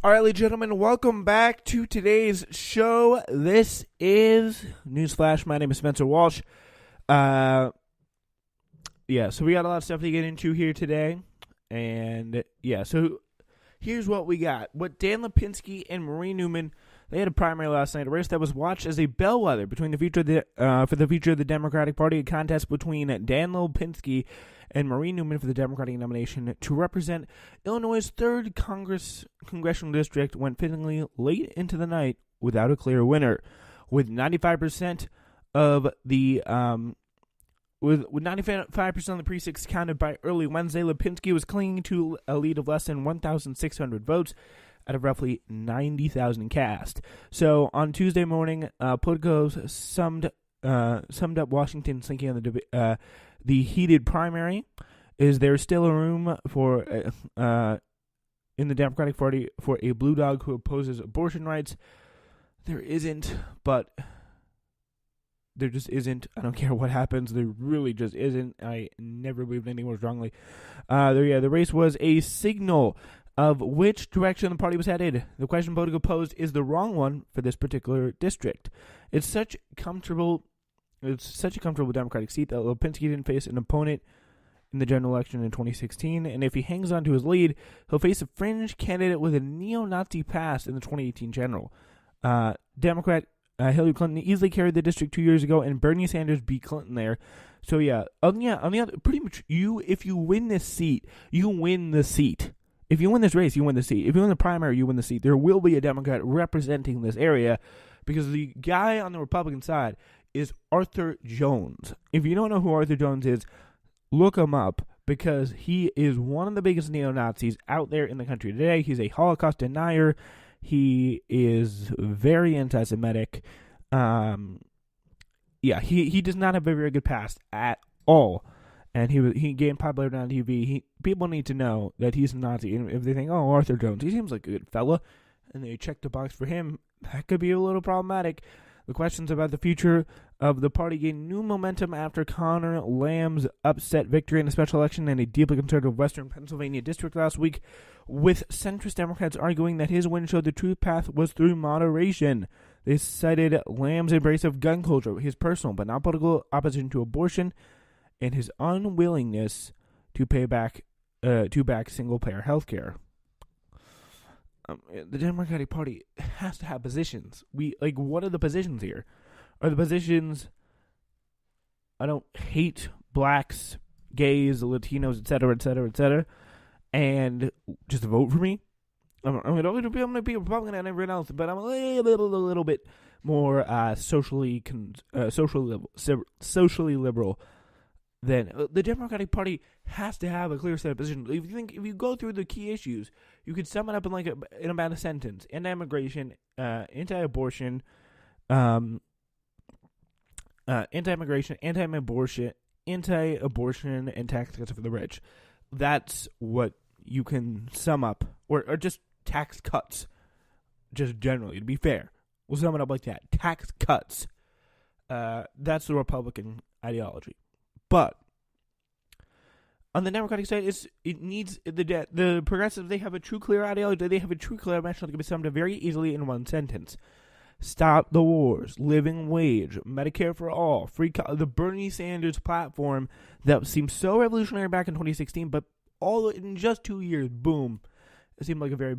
All right, ladies and gentlemen, welcome back to today's show. This is Newsflash. My name is Spencer Walsh. So we got a lot of stuff to get into here today. And, so here's what we got. What Dan Lipinski and Marie Newman, they had a primary last night, a race that was watched as a bellwether between the future of for the future of the Democratic Party, a contest between Dan Lipinski and Marie Newman for the Democratic nomination to represent Illinois' 3rd congressional district went fittingly late into the night without a clear winner, with 95% of the with 95% of the precincts counted by early Wednesday. Lipinski was clinging to a lead of less than 1,600 votes out of roughly 90,000 cast. So on Tuesday morning, Politico summed up Washington's thinking on the heated primary. Is there still a room for in the Democratic Party for a blue dog who opposes abortion rights? There isn't, but there just isn't. I don't care what happens. There really just isn't. I never believed anything more strongly. The race was a signal of which direction the party was headed. The question Politico posed is the wrong one for this particular district. It's such a comfortable Democratic seat that Lipinski didn't face an opponent in the general election in 2016, and if he hangs on to his lead, he'll face a fringe candidate with a neo-Nazi past in the 2018 general. Democrat Hillary Clinton easily carried the district 2 years ago, and Bernie Sanders beat Clinton there. So on the other, pretty much if you win this seat, you win the seat. If you win this race, you win the seat. If you win the primary, you win the seat. There will be a Democrat representing this area because the guy on the Republican side is Arthur Jones. If you don't know who Arthur Jones is, look him up because he is one of the biggest neo-Nazis out there in the country today. He's a Holocaust denier. He is very anti-Semitic. He does not have a very good past at all. And he gained popularity on TV. People need to know that he's a Nazi. And if they think, oh, Arthur Jones, he seems like a good fella, and they check the box for him, that could be a little problematic. The questions about the future of the party gained new momentum after Connor Lamb's upset victory in a special election in a deeply conservative western Pennsylvania district last week, with centrist Democrats arguing that his win showed the true path was through moderation. They cited Lamb's embrace of gun culture, his personal but not political opposition to abortion, and his unwillingness to back single-payer health care. The Democratic Party has to have positions. What are the positions here? Are the positions, I don't hate blacks, gays, Latinos, etc., etc., etc., and just vote for me? I'm going to be a Republican and everyone else, but I'm a little bit more socially liberal. Then the Democratic Party has to have a clear set of positions. If you go through the key issues, you could sum it up in about a sentence: anti-immigration, anti-abortion, anti-abortion, and tax cuts for the rich. That's what you can sum up, or just tax cuts, just generally, to be fair. We'll sum it up like that: tax cuts. That's the Republican ideology. But on the Democratic side, it needs the progressives. They have a true, clear ideology. They have a true, clear mission that can be summed up very easily in one sentence: stop the wars, living wage, Medicare for all, the Bernie Sanders platform that seemed so revolutionary back in 2016, but all in just 2 years, boom, it seemed like a very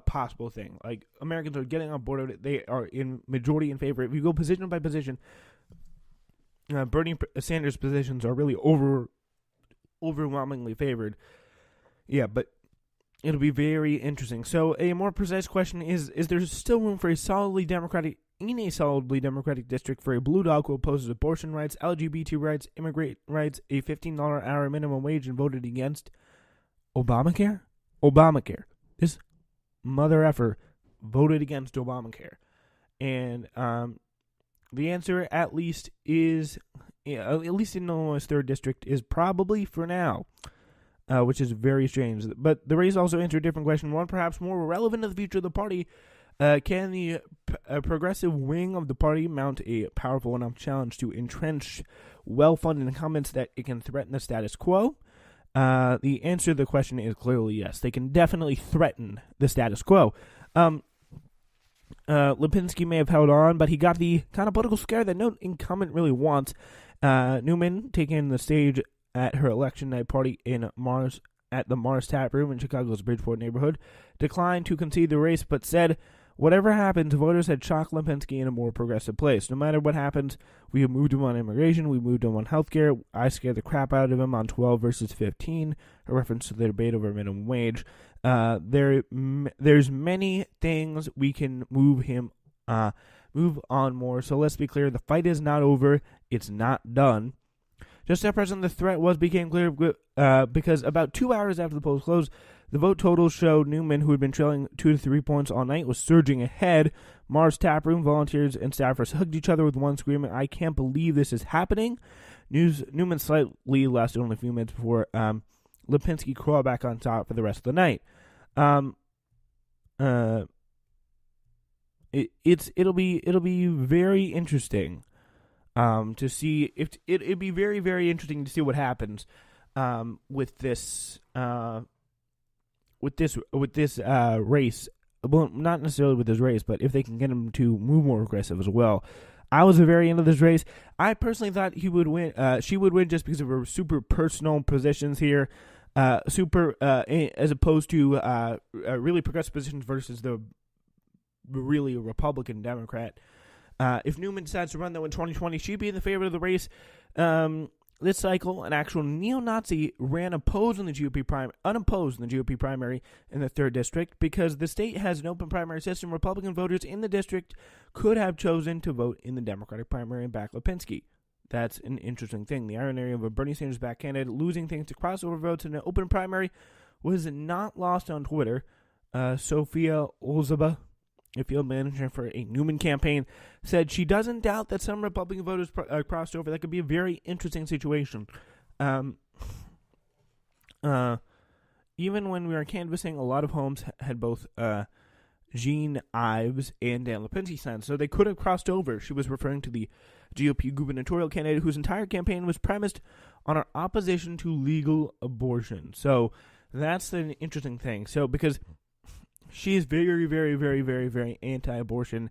possible thing. Like, Americans are getting on board with it. They are in majority in favor. If you go position by position, Bernie Sanders' positions are really overwhelmingly favored. Yeah, but it'll be very interesting. So a more precise question is there still room for a solidly Democratic district for a blue dog who opposes abortion rights, LGBT rights, immigrant rights, a $15 an hour minimum wage, and voted against Obamacare? This mother effer voted against Obamacare. And the answer, at least in Illinois' 3rd district, is probably for now, which is very strange. But the race also answered a different question, one perhaps more relevant to the future of the party. Can the progressive wing of the party mount a powerful enough challenge to entrench well-funded incumbents that it can threaten the status quo? The answer to the question is clearly yes. They can definitely threaten the status quo. Lipinski may have held on, but he got the kind of political scare that no incumbent really wants. Newman, taking the stage at her election night party at the Mars Tap Room in Chicago's Bridgeport neighborhood, declined to concede the race, but said, "Whatever happens, voters had chalked Lipinski in a more progressive place. No matter what happens, we have moved him on immigration, we moved him on healthcare. I scared the crap out of him on 12 versus 15, a reference to the debate over minimum wage. There's many things we can move on more. So let's be clear, the fight is not over. It's not done." Just at present, the threat became clear because about 2 hours after the polls closed, the vote totals showed Newman, who had been trailing 2 to 3 points all night, was surging ahead. Mars Taproom volunteers and staffers hugged each other with one screaming, "I can't believe this is happening." Newman slightly lasted only a few minutes before Lipinski crawled back on top for the rest of the night. It'll be very interesting to see if it'd be very, very interesting to see what happens with this race. Well, not necessarily with this race, but if they can get him to move more aggressive as well. I was very into this race. I personally thought he would win. She would win just because of her super personal positions here, as opposed to really progressive positions versus the really Republican Democrat. If Newman decides to run, though, in 2020, she'd be in the favor of the race. This cycle, an actual neo-Nazi ran unopposed in the GOP primary in the 3rd district. Because the state has an open primary system, Republican voters in the district could have chosen to vote in the Democratic primary and back Lipinski. That's an interesting thing. The irony of a Bernie Sanders-backed candidate losing things to crossover votes in an open primary was not lost on Twitter. Sophia Olzaba, a field manager for a Newman campaign, said she doesn't doubt that some Republican voters crossed over. That could be a very interesting situation. Even when we were canvassing, a lot of homes had both Jean Ives and Dan Lipinski signs, so they could have crossed over. She was referring to the GOP gubernatorial candidate whose entire campaign was premised on our opposition to legal abortion. So that's an interesting thing. So because she is very, very, very, very, very anti-abortion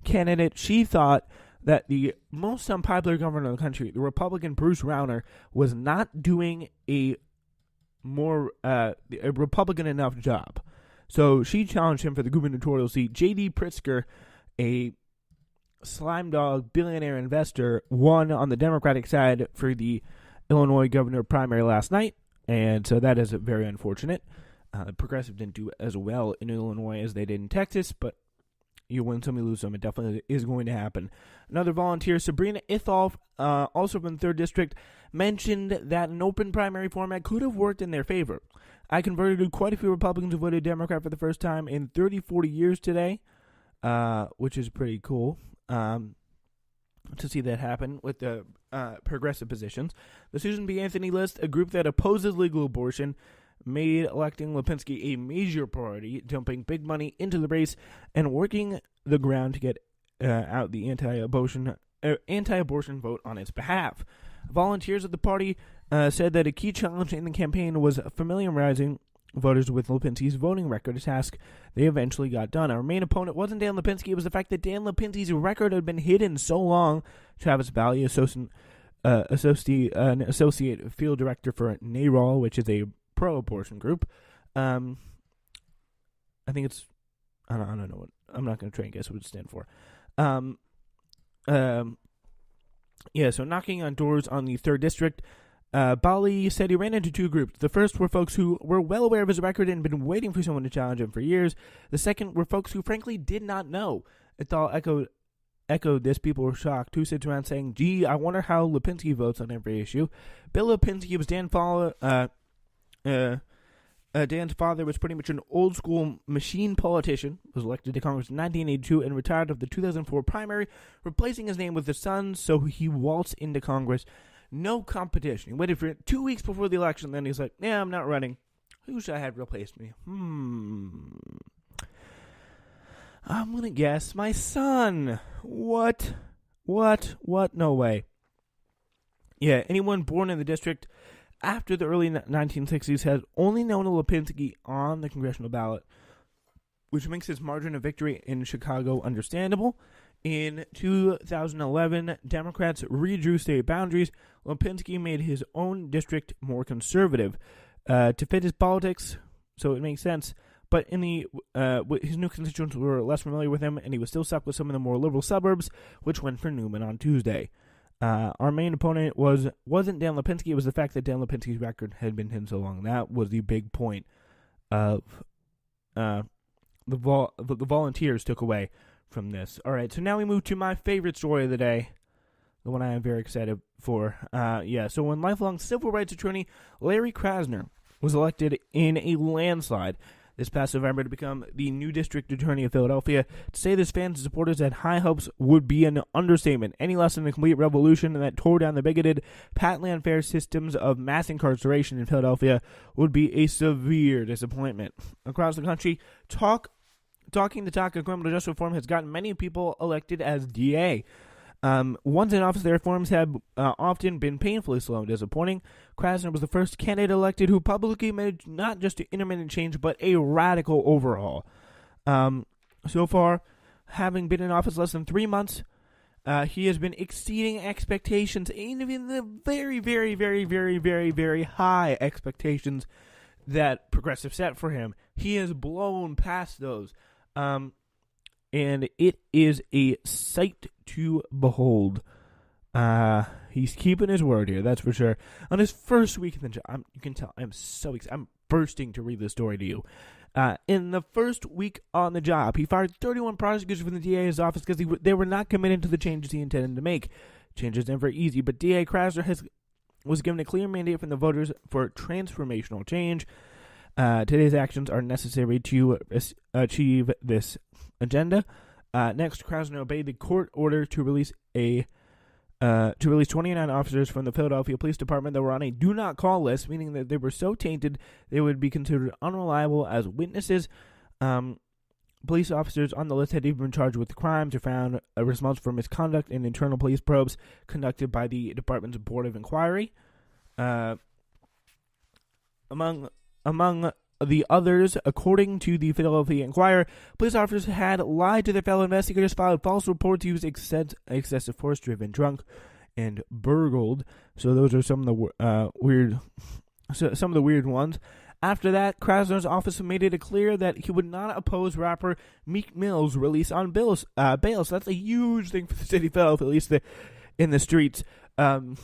candidate, she thought that the most unpopular governor of the country, the Republican Bruce Rauner, was not doing a Republican enough job. So she challenged him for the gubernatorial seat. J.D. Pritzker, a slime dog billionaire investor, won on the Democratic side for the Illinois governor primary last night, and so that is very unfortunate. Progressive didn't do as well in Illinois as they did in Texas, but you win some, you lose some. It definitely is going to happen. Another volunteer, Sabrina Itholf, also from the 3rd District, mentioned that an open primary format could have worked in their favor. "I converted quite a few Republicans who voted Democrat for the first time in 30, 40 years today," which is pretty cool to see that happen with the progressive positions. The Susan B. Anthony list, a group that opposes legal abortion, made electing Lipinski a major priority, dumping big money into the race and working the ground to get out the anti-abortion vote on its behalf. Volunteers of the party said that a key challenge in the campaign was familiarizing voters with Lipinski's voting record, a task they eventually got done. Our main opponent wasn't Dan Lipinski, it was the fact that Dan Lipinski's record had been hidden so long. Travis Valley, an associate field director for NARAL, which is a pro-abortion group. I think it's, I don't know what, I'm not going to try and guess what it stands for. So knocking on doors on the 3rd District, Bali said he ran into 2 groups. The first were folks who were well aware of his record and been waiting for someone to challenge him for years. The second were folks who frankly did not know. Ithal echoed this. People were shocked. Who sits around saying, "Gee, I wonder how Lipinski votes on every issue." Bill Lipinski was Dan's father was pretty much an old-school machine politician, was elected to Congress in 1982 and retired of the 2004 primary, replacing his name with his son, so he waltzed into Congress. No competition. He waited for 2 weeks before the election, then he's like, "Yeah, I'm not running. Who should I have replaced me? I'm going to guess my son." What? No way. Yeah, anyone born in the district after the early 1960s has only known Lipinski on the congressional ballot which makes his margin of victory in Chicago understandable. In 2011, Democrats redrew state boundaries. Lipinski made his own district more conservative to fit his politics, so it makes sense. But his new constituents were less familiar with him, and he was still stuck with some of the more liberal suburbs, which went for Newman on Tuesday. Our main opponent wasn't Dan Lipinski. It was the fact that Dan Lipinski's record had been hidden so long. That was the big point of the volunteers took away from this. All right, so now we move to my favorite story of the day, the one I am very excited for. So when lifelong civil rights attorney Larry Krasner was elected in a landslide this past November to become the new district attorney of Philadelphia, to say this fans and supporters had high hopes would be an understatement. Any less than a complete revolution that tore down the bigoted, patently unfair systems of mass incarceration in Philadelphia would be a severe disappointment. Across the country, talking the talk of criminal justice reform has gotten many people elected as DA. Once in office, their reforms have often been painfully slow and disappointing. Krasner was the first candidate elected who publicly made not just an intermittent change, but a radical overhaul. So far, having been in office less than 3 months, he has been exceeding expectations, even the very, very, very, very, very, very high expectations that progressives set for him. He has blown past those. And it is a sight to behold. He's keeping his word here, that's for sure. On his first week in the job, you can tell I'm so excited. I'm bursting to read this story to you. In the first week on the job, he fired 31 prosecutors from the DA's office because they were not committed to the changes he intended to make. Changes never easy, but DA Krasner was given a clear mandate from the voters for transformational change. Today's actions are necessary to achieve this agenda. Next, Krasner obeyed the court order to release 29 officers from the Philadelphia Police Department that were on a do not call list, meaning that they were so tainted they would be considered unreliable as witnesses. Police officers on the list had even been charged with crimes or found responsible for misconduct in internal police probes conducted by the department's Board of Inquiry. Among the others, according to the Philadelphia Inquirer, police officers had lied to their fellow investigators, filed false reports, used excessive force, driven drunk, and burgled. So those are some of the weird ones. After that, Krasner's office made it clear that he would not oppose rapper Meek Mill's release on bail. So that's a huge thing for the city of Philadelphia, at least in the streets. Mill,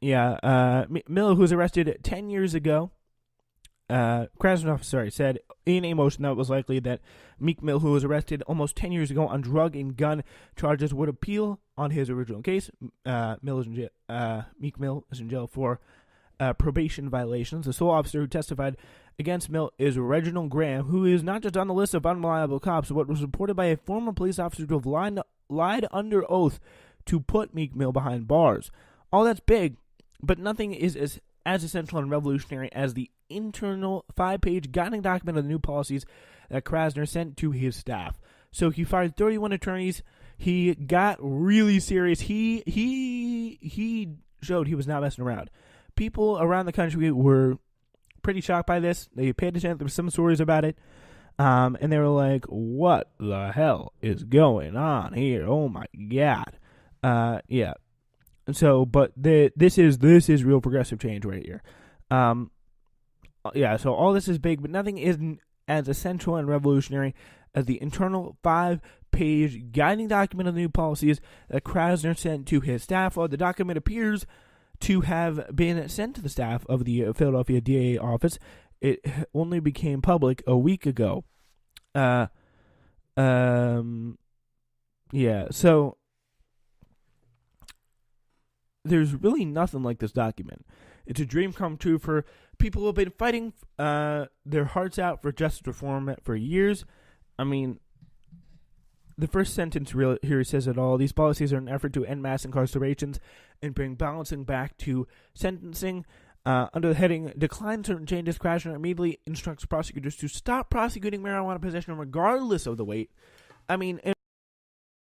who was arrested 10 years ago, Krasner's office, said in a motion that it was likely that Meek Mill, who was arrested almost 10 years ago on drug and gun charges, would appeal on his original case. Meek Mill is in jail for probation violations. The sole officer who testified against Mill is Reginald Graham, who is not just on the list of unreliable cops, but was reported by a former police officer to have lied under oath to put Meek Mill behind bars. All that's big, but nothing is as essential and revolutionary as the internal 5-page guiding document of the new policies that Krasner sent to his staff. So he fired 31 attorneys. He got really serious. He showed he was not messing around. People around the country were pretty shocked by this. They paid attention. There were some stories about it. And they were like, what the hell is going on here? Oh my God. Yeah. So, but this is real progressive change right here. So all this is big, but nothing is as essential and revolutionary as the internal 5-page guiding document of the new policies that Krasner sent to his staff. While the document appears to have been sent to the staff of the Philadelphia DA office, it only became public a week ago. So there's really nothing like this document. It's a dream come true for people who have been fighting their hearts out for justice reform for years. I mean, the first sentence here says it all. These policies are an effort to end mass incarcerations and bring balancing back to sentencing. Under the heading, decline certain changes, Krasner immediately instructs prosecutors to stop prosecuting marijuana possession regardless of the weight. I mean,